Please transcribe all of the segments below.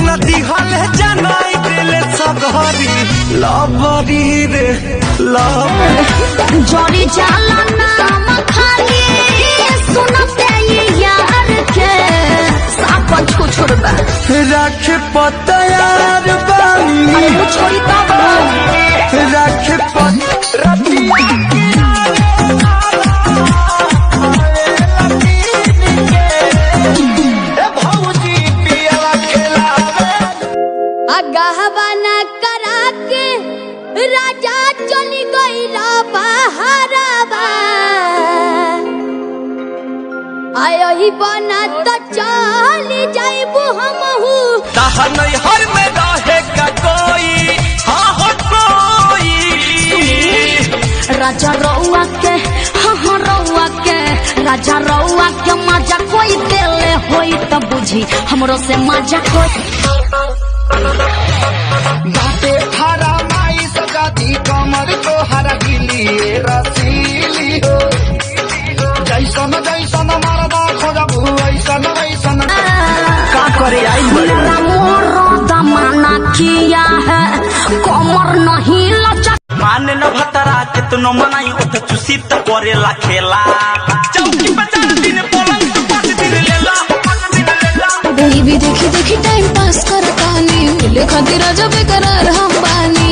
नदी हले जनाई दिले सगरी लबरी रे लब जोड़ी जाला नाम खाली सुनते यार के साप छोड़बा रख पतयार बानी अरे छोड़ी तब रख पत रतिया गहबना करा के राजा चली गईला बहारबा आयो ही बना तो चली जाइबू हमहू ताहा नहीं हर में रहे का कोई हाँ हो कोई राजा रउआ के हाँ रउआ के राजा रउआ के मजा कोई देले होई तो बुझी हमरो से मजा कोई बाटे थारा माई सजाती कमर को हरा गिली रसीली हो जैसन जैसन मरदा खोजबू ऐसन ऐसन का करे आई मोर दमाना किया है कमर नहीं लचक मान न भतरा कितनो मनाई उठ चुसी त करेला खेला चौकी पे 4 दिन पलंग 5 दिन लेला बेबी देखी देखी टाइम पास करतानी मिले खातिर जब बेकरार हम बानी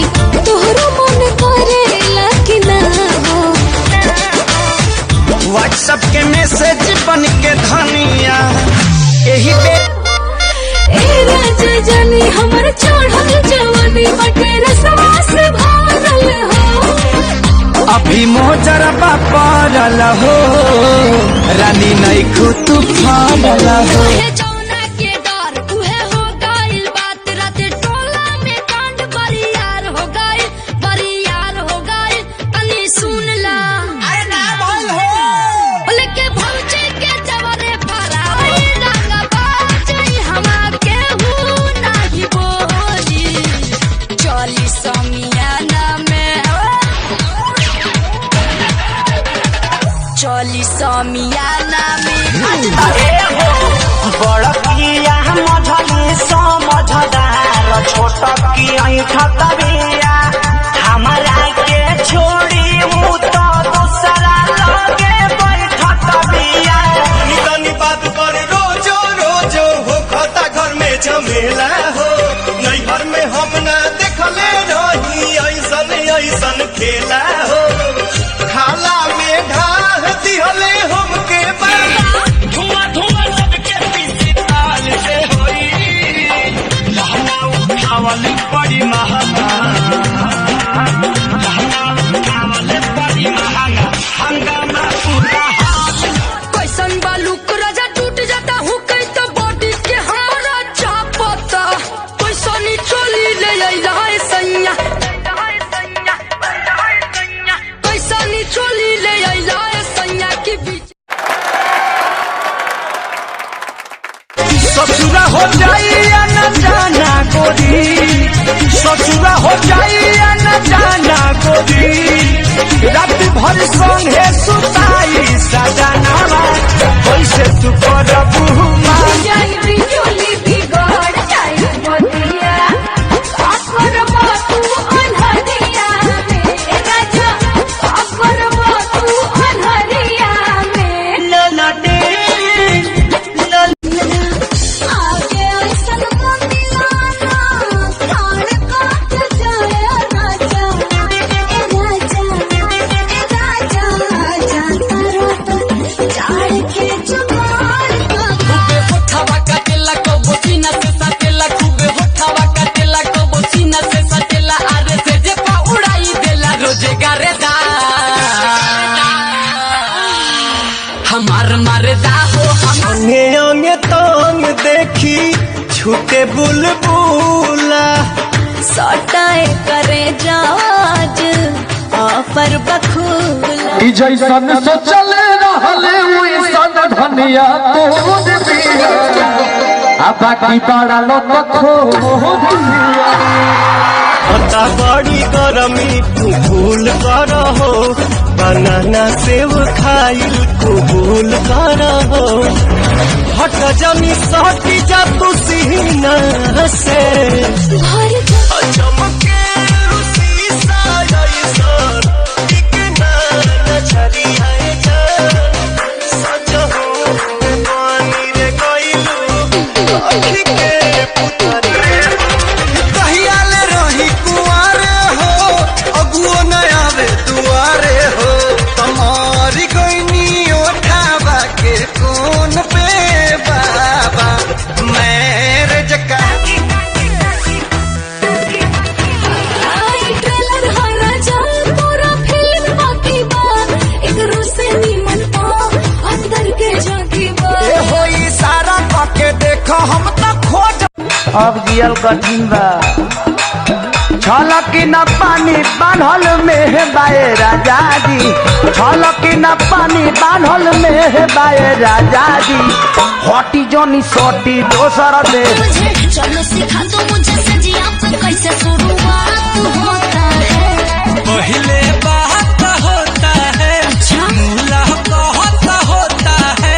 तोहरो मन करेला कि ना हो व्हाट्सएप के मैसेज बन के धनिया यही पे ए राजा जानी हमर चढ़ल जवानी बटे रसवा से भरल हो अभी मोजरबा पड़ल हो रानी नहीं खुद फाड़ल हो जौना के डर उहे हो गइल बात रात टोला में कांड बरियार हो गइल तनी सुन ला अरे ना बोल हो बोले के भौजी के जवरे फराई रंग बाजई हमा के हूं नाही बोली चली समियाना में बड़ पिया मझली समझदार छोट की ऐठत बिया हमरा के छोड़ी उ तो दूसरा लगे बैठत बिया नितनी बात करे रोजो रोजो हो खता घर में झमेला हो नैहर में हम ना देखले रही ऐसन ऐसन खेला हो खाला में ढाह दिहले हमके धुआं धुआं सबके पीछे ताल से होई लहना उठावल बड़ी महंगा हंगामा पूरा कैसन बालूक राजा टूट जाता हूँ कई तो बॉडी के हमारा चापता कैसनी चोली ले आइला है सैया कैसनी चोली ले आइला है सैया के बीच ससुरा हो जाई या न जाना गोरी ससुरा हो जाई या न जाना गोरी रात भर संगे सुताई सजनावा कैसे तू करबू जाई बिजली बिगड़ जाई मोतिया अकर बातू अनहरिया में राजा अकर बातू अनहरिया में ललटे आगे ऐसन मंदिलाना कान काट जाए राजा चाड़ के जुगाड़ खूबे होठावा काटेला को बोसीना से सटेला खूबे होठावा काटेला को बोसीना से सटेला आरे से जे पा उड़ाई देला रोजे गारेदा हमार मारेदा हो हमार अंगे अंगे तंग देखी छूटे बुलबुला सटाए करे जाज ऑफर बखूला जैसन सोचल रहले वैसन धनिया तोर बिया आ बाकी बड़ा लोग खोज पता बड़ी गरमी तू भूल कर हो बनाना सेव खाइल कबूल करा हो हट जमी सटी जा तू सीना से भर जा चमके शीशा जैसन टिकना न छरिया जा सजहू पानी रे गइलू अखी के पुतरी कहिया ले रही कुआरे हो अगुओ न आवे दुआरे हो तुम्हारी गइनी ओठावा के कोन पे बाबा मेरे जका आई ट्रेलर हरा जा पूरा फिल्म बाकी बा एक रुसे नीमन पा अंदर के झांकी बा ए होई सारा पके देखो हम तो खोज अब जियल कठिन बा छलकी न पानी बान्हल में बाए राजा जी छलकी न पानी बान्हल में बाए राजा जी हटी जोनी सोटी दोसर दे मुझे चलो सिखा दो मुझे सजिया पे कैसे शुरुआत होता है पहले बात होता है मुलाकात होता है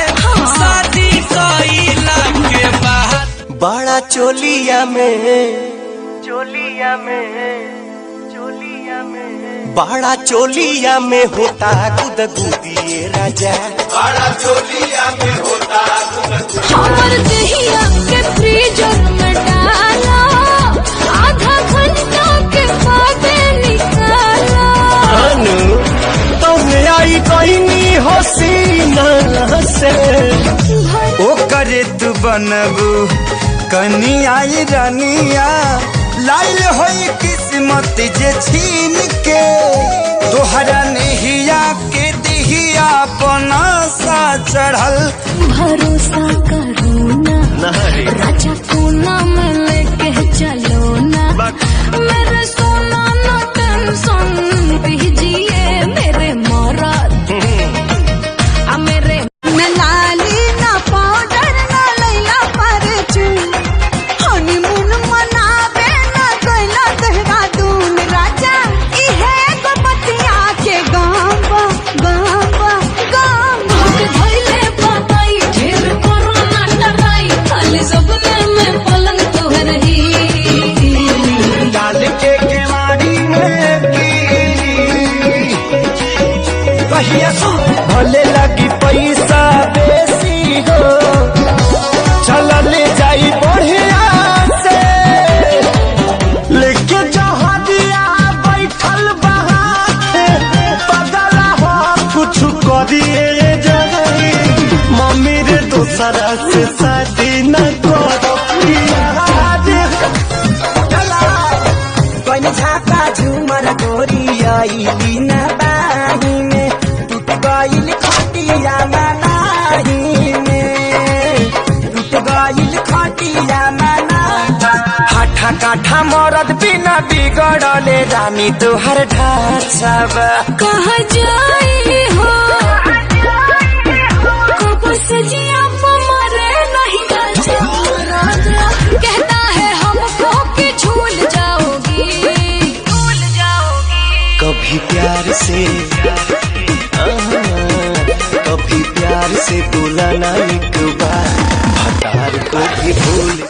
शादी कइला के बाद बड़ा चोलिया में बड़ा चोलिया में होता गुदगुदिए राजा बड़ा चोलिया में होता हमर दहिया के फ्रीजर में डाला आधा घंटा के बाद निकाला अनु तुमने आई कहनी हसीना से ओ करे तू बनबू कनी आई रानिया लाइल होई किस्मत जे छीन के तोहरा नहिया के दिहिया बनासा चढ़ल भरोसा करो ना राजा कोना में लेके चलो ना मेरे सोना ना टेंशन दीजिए मेरे मराद मेरे मैं लाली ना पाउडर ना लैला पर चून हनीमून मनावे ना गइला देहरादून राजा इहे को बतिया के गांवा धइले बाबाई ढेर कोरोना डराई खाली सपने में पलंग तोहर ही डाल के केवाड़ी में कहिया भले लगी पैसा बेसी हो चल ले जाई बढ़िया से लेके जहादिया बैठल बहाते बदला हो कुछ करिए जगही मम्मी रे दूसरा से शादी न करो कहीं झाका झूमर गोरी आईली न बाही में टूट गईल खटिया मनाही में टूट गईल खटिया मना हाठा काठा मरद बिना बिगड़ले रानी तोहर ढांचा बा कहाँ जाई हो कब सजिया मरे नहीं राजा कहता है हमको कि झूल जाओगी कभी प्यार से कभी प्यार से बोला ना एक बार हटार को भी भूल